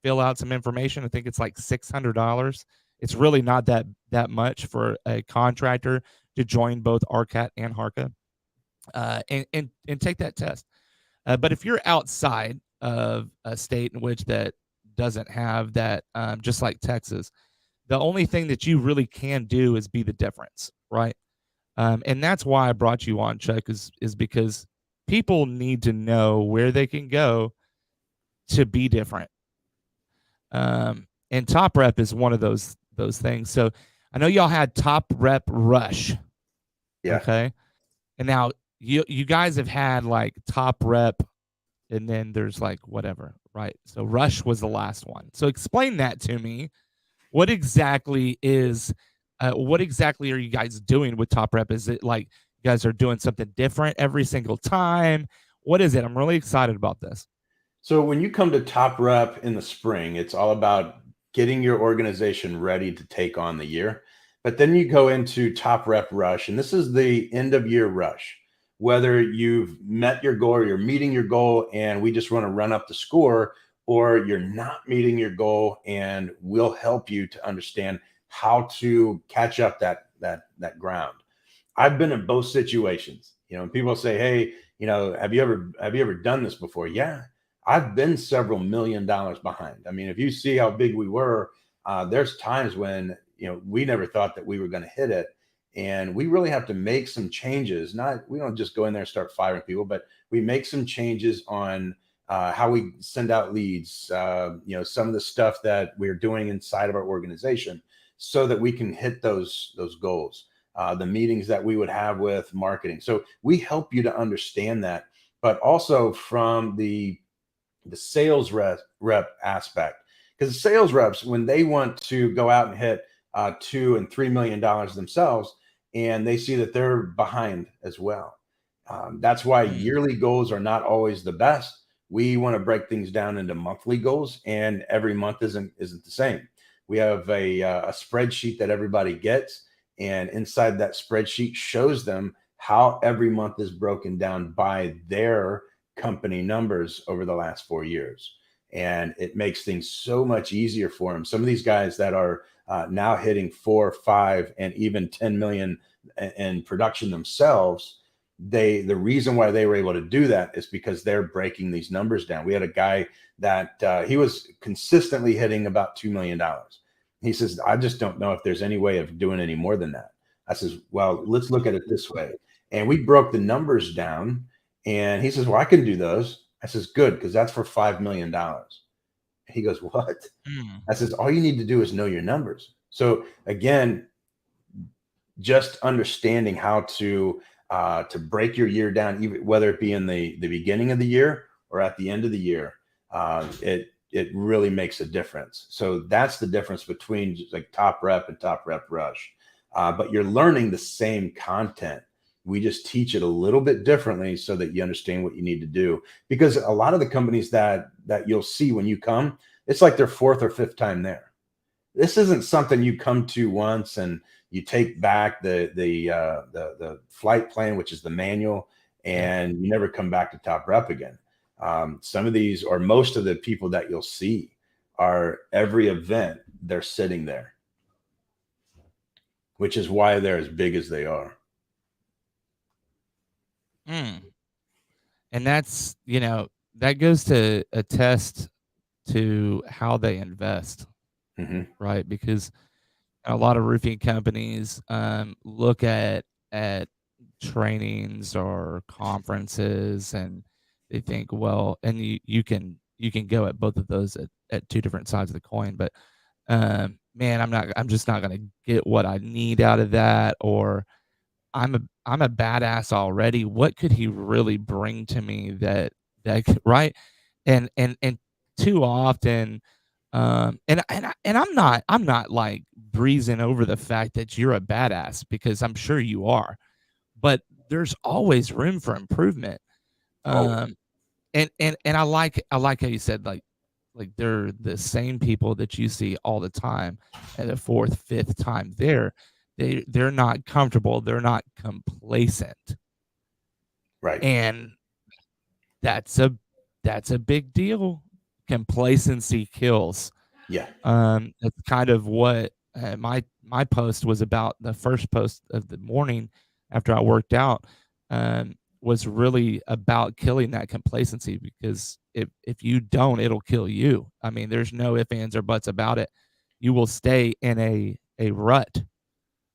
fill out some information. I think it's like $600. It's really not that much for a contractor to join both RCAT and HARCA, and take that test. But if you're outside of a state in which that doesn't have that, just like Texas, the only thing that you really can do is be the difference, right? And that's why I brought you on, Chuck, is because people need to know where they can go to be different. And Top Rep is one of those things. So I know y'all had Top Rep Rush.
Yeah.
Okay. And now you guys have had like Top Rep, and then there's like whatever, right? So Rush was the last one. So explain that to me. What exactly are you guys doing with Top Rep? Is it like you guys are doing something different every single time? What is it? I'm really excited about this.
So when you come to Top Rep in the spring, it's all about getting your organization ready to take on the year. But then you go into Top Rep Rush, and this is the end of year rush. Whether you've met your goal or you're meeting your goal and we just want to run up the score, or you're not meeting your goal and we'll help you to understand how to catch up that ground. I've been in both situations. People say, "Hey, have you ever done this before?" Yeah, I've been several $1 million behind. I mean, if you see how big we were, there's times when we never thought that we were going to hit it, and we really have to make some changes. We don't just go in there and start firing people, but we make some changes on how we send out leads. Some of the stuff that we're doing inside of our organization, so that we can hit those goals. The meetings that we would have with marketing. So we help you to understand that, but also from the sales rep aspect, because the sales reps, when they want to go out and hit $2 and $3 million themselves, and they see that they're behind as well. That's why yearly goals are not always the best. We want to break things down into monthly goals, and every month isn't the same. We have a spreadsheet that everybody gets, and inside that spreadsheet shows them how every month is broken down by their company numbers over the last 4 years. And it makes things so much easier for them. Some of these guys that are now hitting 4, 5, and even 10 million in production themselves, the reason why they were able to do that is because they're breaking these numbers down. We had a guy that he was consistently hitting about $2 million. He says, "I just don't know if there's any way of doing any more than that." I says, "Well, let's look at it this way." And we broke the numbers down, and he says, "Well, I can do those." I says, "Good, because that's for $5 million. He goes, "What?" I says, "All you need to do is know your numbers." So again, just understanding how to break your year down, even whether it be in the beginning of the year or at the end of the year, it really makes a difference. So that's the difference between just like Top Rep and Top Rep Rush. but you're learning the same content. We just teach it a little bit differently so that you understand what you need to do. Because a lot of the companies that you'll see when you come, it's like their fourth or fifth time there. This isn't something you come to once and you take back the flight plan, which is the manual, and you never come back to Top Rep again. Some of these, or most of the people that you'll see, are every event they're sitting there, which is why they're as big as they are.
Mm. And that's, that goes to attest to how they invest, right? Because a lot of roofing companies look at trainings or conferences, and they think, well, and you can go at both of those at two different sides of the coin, but man, I'm just not gonna get what I need out of that, or I'm a badass already. What could he really bring to me right? And too often, I'm not like breezing over the fact that you're a badass, because I'm sure you are, but there's always room for improvement.
Oh,
Um, and I like how you said, like they're the same people that you see all the time, and the fourth, fifth time there, they're not comfortable, they're not complacent,
right.
and that's a big deal. Complacency kills.
Yeah.
That's kind of what my post was about. The first post of the morning after I worked out was really about killing that complacency, because if you don't, it'll kill you. I mean, there's no ifs, ands, or buts about it. You will stay in a rut,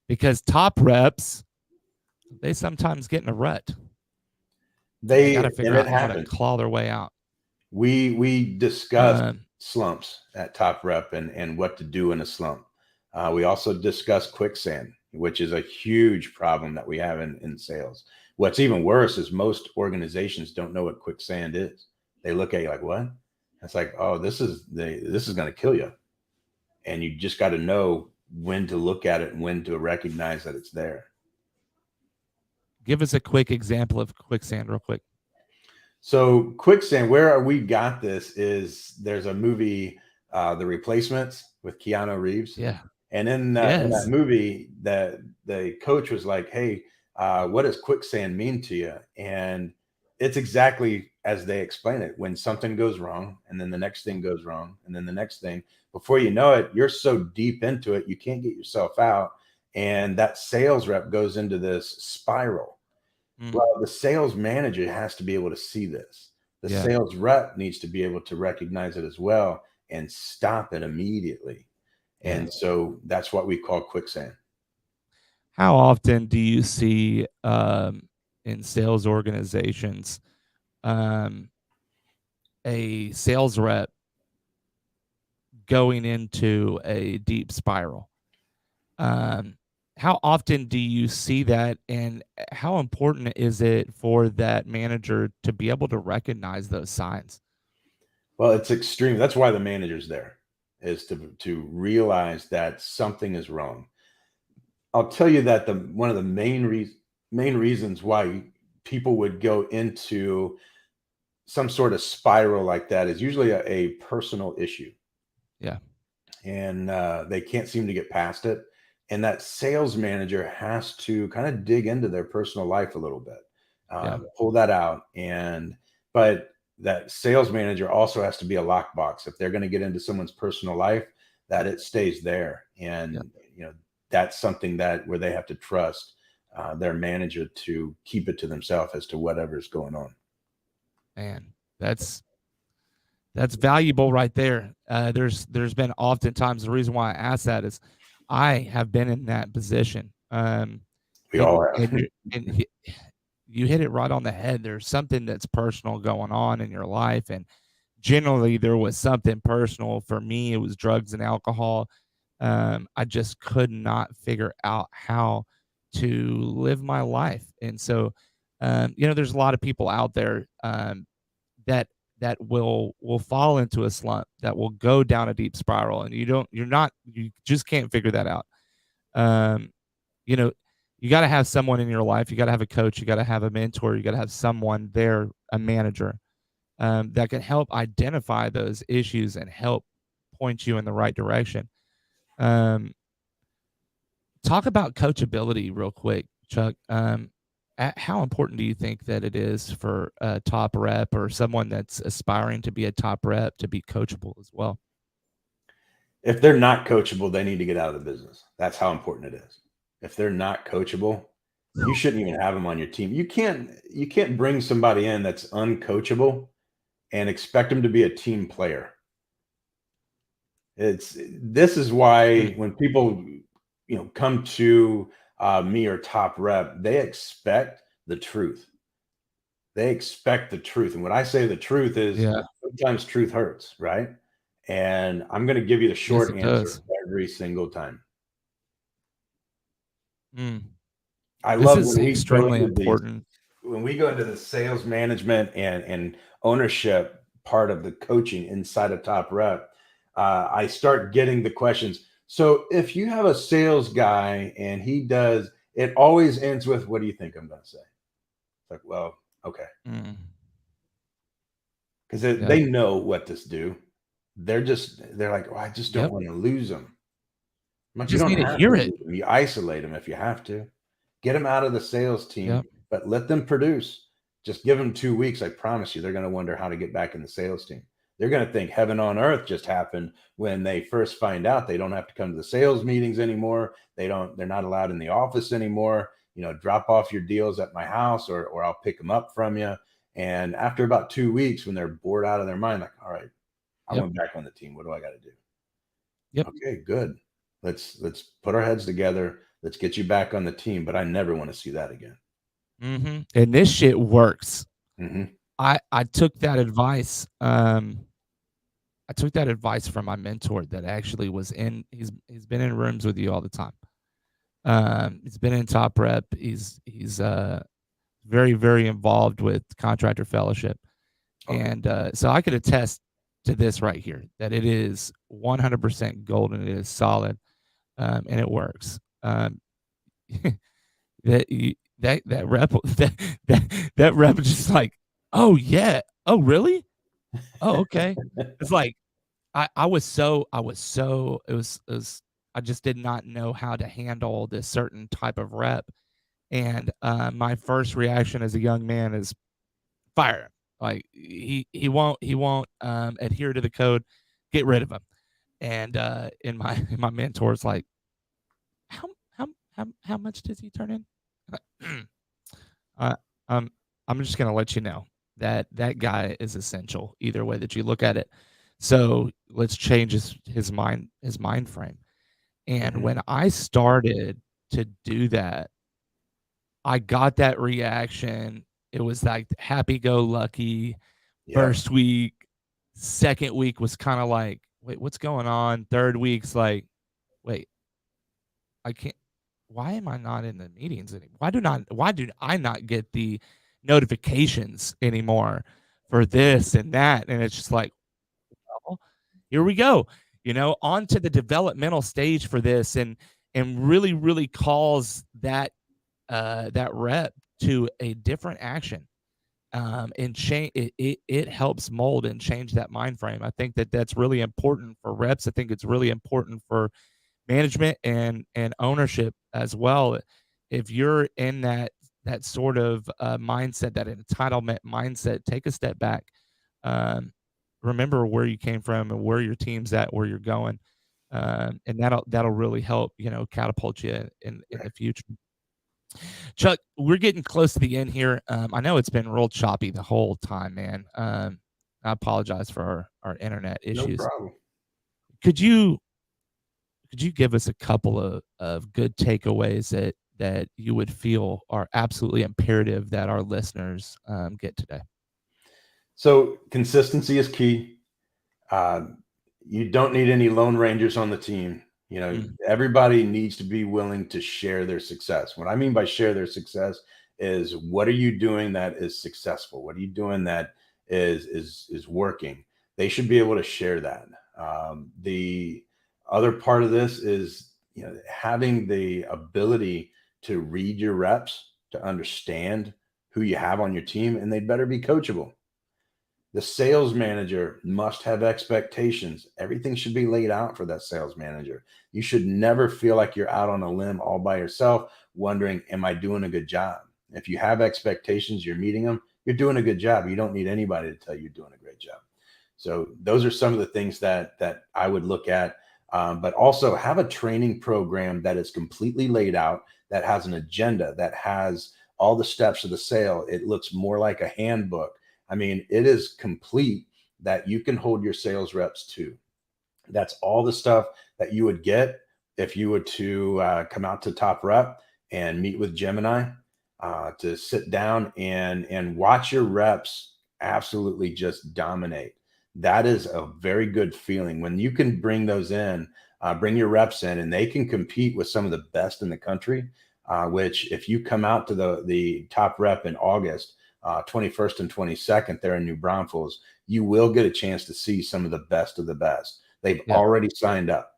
because top reps, they sometimes get in a rut, and they got to
And
figure
it
out how to
happened.
claw their way out.
We discussed
Um,
slumps at Top Rep and what to do in a slump. We also discussed quicksand, which is a huge problem that we have in sales. What's even worse is most organizations don't know what quicksand is. They look at you like, what? It's like, oh, this is going to kill you. And you just got to know when to look at it and when to recognize that it's there.
Give us a quick example of quicksand, real quick.
So quicksand, where we got this is there's a movie, The Replacements with Keanu Reeves.
Yeah.
And in that
Yes.
movie, the coach was like, hey, what does quicksand mean to you? And it's exactly as they explain it. When something goes wrong, and then the next thing goes wrong, and then the next thing, before you know it, you're so deep into it, you can't get yourself out. And that sales rep goes into this spiral. Well, the sales manager has to be able to see this. The
Yeah.
sales rep needs to be able to recognize it as well and stop it immediately.
Yeah.
And so that's what we call quicksand.
How often do you see in sales organizations um, a sales rep going into a deep spiral? Um, how often do you see that, and how important is it for that manager to be able to recognize those signs?
Well, it's extreme. That's why the manager's there, is to realize that something is wrong. I'll tell you that one of the main reasons why people would go into some sort of spiral like that is usually a personal issue.
Yeah.
And they can't seem to get past it. And that sales manager has to kind of dig into their personal life a little bit,
Yeah.
pull that out. But that sales manager also has to be a lockbox. If they're going to get into someone's personal life, that it stays there.
Yeah.
And, that's something where they have to trust their manager to keep it to themselves as to whatever's going on.
Man, that's valuable right there. There's been oftentimes, the reason why I ask that is I have been in that position.
We
And
all have.
and you hit it right on the head. There's something that's personal going on in your life, and generally there was something personal. For me, it was drugs and alcohol. I just could not figure out how to live my life, and so there's a lot of people out there that will fall into a slump, that will go down a deep spiral, and you just can't figure that out. Um, you know, you got to have someone in your life. You got to have a coach. You got to have a mentor. You got to have someone there, a manager, that can help identify those issues and help point you in the right direction. Um, Talk about coachability real quick, Chuck. How important do you think that it is for a top rep or someone that's aspiring to be a top rep to be coachable as well?
If they're not coachable, they need to get out of the business. That's how important it is. If they're not coachable, you shouldn't even have them on your team. You can't bring somebody in that's uncoachable and expect them to be a team player. This is why
Mm,
when people come to me or top rep, they expect the truth. They expect the truth. And when I say the truth is
yeah.
sometimes truth hurts, right? And I'm going to give you the
Yes,
short
it
answer
does.
every single time.
Mm.
I
This
love
is extremely important.
when we go into the sales management and ownership part of the coaching inside of top rep. I start getting the questions. So if you have a sales guy and he does, it always ends with, what do you think I'm going to say? It's like, well, okay.
Mm.
Because
Yep.
they know what to do. They're like, oh, I just don't
Yep.
want to lose them.
You
But you
just
don't
need to
have to
hear it.
lose them. You isolate them if you have to. Get them out of the sales team,
Yep.
but let them produce. Just give them 2 weeks. I promise you, they're going to wonder how to get back in the sales team. They're going to think heaven on earth just happened when they first find out they don't have to come to the sales meetings anymore. They're not allowed in the office anymore. Drop off your deals at my house or I'll pick them up from you. And after about 2 weeks, when they're bored out of their mind, like, all right, I
Yep.
went back on the team. What do I got to do?
Yep.
Okay, good. Let's put our heads together. Let's get you back on the team. But I never want to see that again.
And this shit works.
Hmm.
I took that advice. I took that advice from my mentor that actually was in. He's been in rooms with you all the time. He's been in top rep. He's very very involved with contractor fellowship,
Okay.
and so I could attest to this right here that it is 100% golden. It is solid, and it works. That rep that rep is just like, oh yeah, oh really, oh okay. It's like I was so it was I just did not know how to handle this certain type of rep, and my first reaction as a young man is fire him. Like he won't adhere to the code, get rid of him. And in my in my mentor's like, how how much does he turn in? uh, um, I'm just gonna let you know that that guy is essential either way that you look at it. So let's change his mind frame. And
Hmm.
when I started to do that, I got that reaction. It was like happy go lucky.
Yep.
First week, second week was kind of like, wait, what's going on? Third week's like, wait, I can't. Why am I not in the meetings anymore? Why do I not get the notifications anymore for this and that? And it's just like, well, here we go, on to the developmental stage for this, and really, really calls that rep to a different action. And change it helps mold and change that mind frame. I think that that's really important for reps. I think it's really important for management and ownership as well. If you're in that sort of mindset, that entitlement mindset, take a step back. Um, Remember where you came from and where your team's at, where you're going, and that'll really help catapult you in the future. Chuck, we're getting close to the end here. I know it's been real choppy the whole time, man. I apologize for our internet
No
issues.
problem.
Could you give us a couple of good takeaways that you would feel are absolutely imperative that our listeners get today?
So consistency is key. Uh, you don't need any lone rangers on the team.
Mm,
Everybody needs to be willing to share their success. What I mean by share their success is, what are you doing that is successful? What are you doing that is working? They should be able to share that. The other part of this is, having the ability to read your reps, to understand who you have on your team, and they better be coachable. The sales manager must have expectations. Everything should be laid out for that sales manager. You should never feel like you're out on a limb all by yourself, wondering, am I doing a good job? If you have expectations, you're meeting them, you're doing a good job. You don't need anybody to tell you you're doing a great job. So those are some of the things that I would look at. But also have a training program that is completely laid out, that has an agenda, that has all the steps of the sale. It looks more like a handbook. I mean, it is complete, that you can hold your sales reps to. That's all the stuff that you would get if you were to come out to Top Rep and meet with Gemini, to sit down and watch your reps absolutely just dominate. That is a very good feeling when you can bring those in, bring your reps in, and they can compete with some of the best in the country. Which, if you come out to the Top Rep in August, 21st and 22nd, there in New Braunfels, you will get a chance to see some of the best of the best. They've already signed up.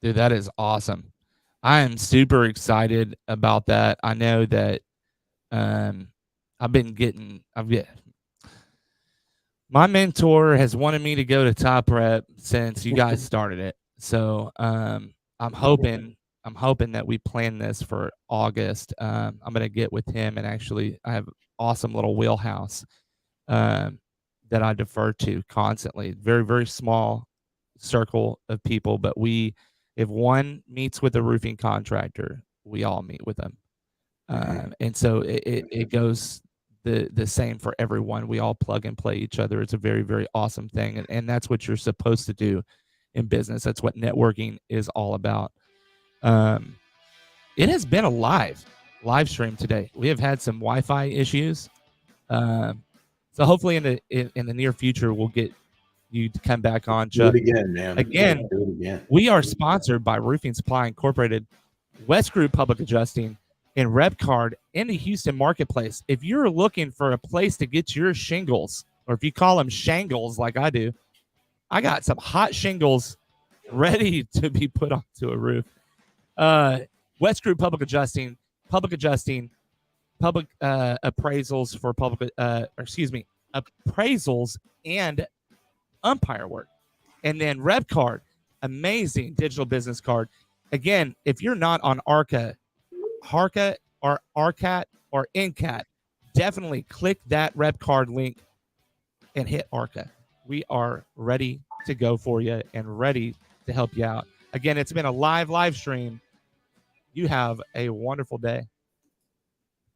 Dude, that is awesome. I am super excited about that. I know that my mentor has wanted me to go to Top Rep since you guys started it. So I'm hoping that we plan this for August. I'm going to get with him, and actually I have an awesome little wheelhouse that I defer to constantly. Very, very small circle of people, but if one meets with a roofing contractor, we all meet with them. And so it goes the same for everyone. We all plug and play each other. It's a very, very awesome thing. And that's what you're supposed to do in business. That's what networking is all about. It has been a live stream today. We have had some Wi-Fi issues. So hopefully in the near future, we'll get you to come back on, Chuck.
Do it again, man.
Again,
do it again.
We are sponsored by Roofing Supply Incorporated, West Group Public Adjusting, and RepCard in the Houston marketplace. If you're looking for a place to get your shingles, or if you call them shangles like I do, I got some hot shingles ready to be put onto a roof. West Group Public Adjusting, public appraisals for appraisals and umpire work. And then RepCard, amazing digital business card. Again, if you're not on Harka or RCAT or NCAT, definitely click that RepCard link and hit Harka. We are ready to go for you and ready to help you out. Again, it's been a live stream. You have a wonderful day.